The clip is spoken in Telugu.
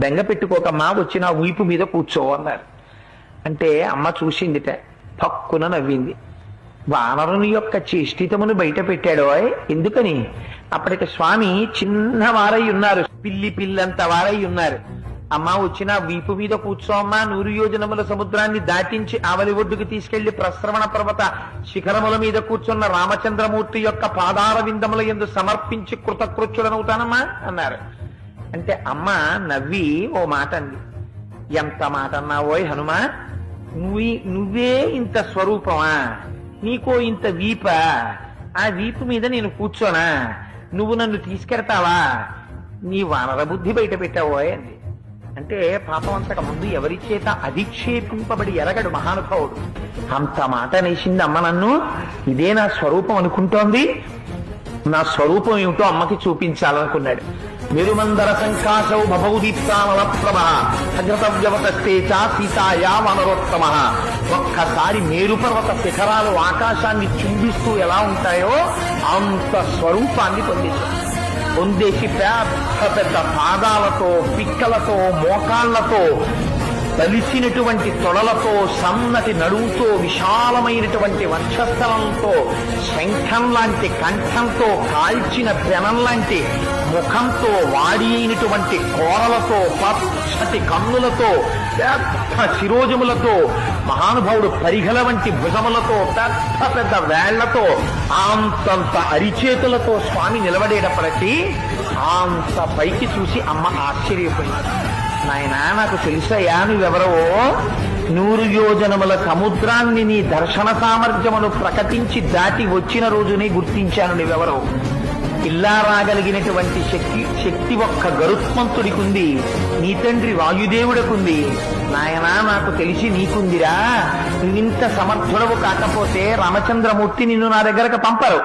బెంగ పెట్టుకోకమ్మా, వచ్చి నా వీపు మీద కూర్చో అన్నారు. అంటే అమ్మ చూసిందిట, పక్కున నవ్వింది. వానరుని యొక్క చేష్టితమును బయట పెట్టాడో. ఎందుకని? అప్పటికి స్వామి చిన్నవారై ఉన్నారు, పిల్లి పిల్లంత వారై ఉన్నారు. అమ్మ వచ్చిన వీపు మీద కూర్చో అమ్మా, 100 యోజనముల సముద్రాన్ని దాటించి ఆవలి ఒడ్డుకు తీసుకెళ్లి ప్రశ్రవణ పర్వత శిఖరముల మీద కూర్చున్న రామచంద్రమూర్తి యొక్క పాదార విందముల యందు సమర్పించి కృతకృత్యుడనవుతానమ్మా అన్నారు. అంటే అమ్మ నవ్వి ఓ మాట అంది. ఎంత మాట అన్నావోయ్ హనుమా, నువ్వే ఇంత స్వరూపమా, నీకో ఇంత వీప, ఆ వీపు మీద నేను కూర్చోనా, నువ్వు నన్ను తీసుకెడతావా, నీ వానర బుద్ధి బయట పెట్టావోయ్ అంది. అంటే పాపం అంతక ముందు ఎవరి చేత అధిక్షేపింపబడి ఎరగడు మహానుభావుడు. అంత మాట నేసింది అమ్మ నన్ను, ఇదే నా స్వరూపం అనుకుంటోంది, నా స్వరూపం ఏమిటో అమ్మకి చూపించాలనుకున్నాడు. మెరుమందర సంకాశౌ భవౌదీప్తానలప్రభ అగ్రతవ్యవతస్తే చ సీతాయా వనరోత్తమ. ఒక్కసారి మేరుపర్వత శిఖరాలు ఆకాశాన్ని చుంబిస్తూ ఎలా ఉంటాయో అంత స్వరూపాన్ని పొందేసి పెద్ద పెద్ద పాదాలతో, పిక్కలతో, మోకాళ్లతో, బలిసినటువంటి తొడలతో, సన్నటి నడువుతో, విశాలమైనటువంటి వక్షస్థలంతో, శంఖం లాంటి కంఠంతో, కాల్చిన పెనం లాంటి ముఖంతో, వాడి అయినటువంటి కోరలతో, పచ్చటి కన్నులతో, పెద్ద శిరోజములతో, మహానుభావుడు పరిఘల వంటి భుజములతో, పెద్ద పెద్ద వేళ్లతో, అంతంత అరిచేతులతో స్వామి నిలబడేటప్పటికీ అంత పైకి చూసి అమ్మ ఆశ్చర్యపోయింది. నాయనా, నాకు తెలుసయ్యా నువ్వెవరవో, 100 యోజనముల సముద్రాన్ని నీ దర్శన సామర్థ్యమును ప్రకటించి దాటి వచ్చిన రోజునే గుర్తించాను నువ్వెవరో. ఇలా రాగలిగినటువంటి శక్తి ఒక్క గరుత్మంతుడికుంది, నీ తండ్రి వాయుదేవుడికుంది. నాయనా, నాకు తెలిసి నీకుందిరా. నువ్వింత సమర్థుడవు కాకపోతే రామచంద్రమూర్తి నిన్ను నా దగ్గరకు పంపరు.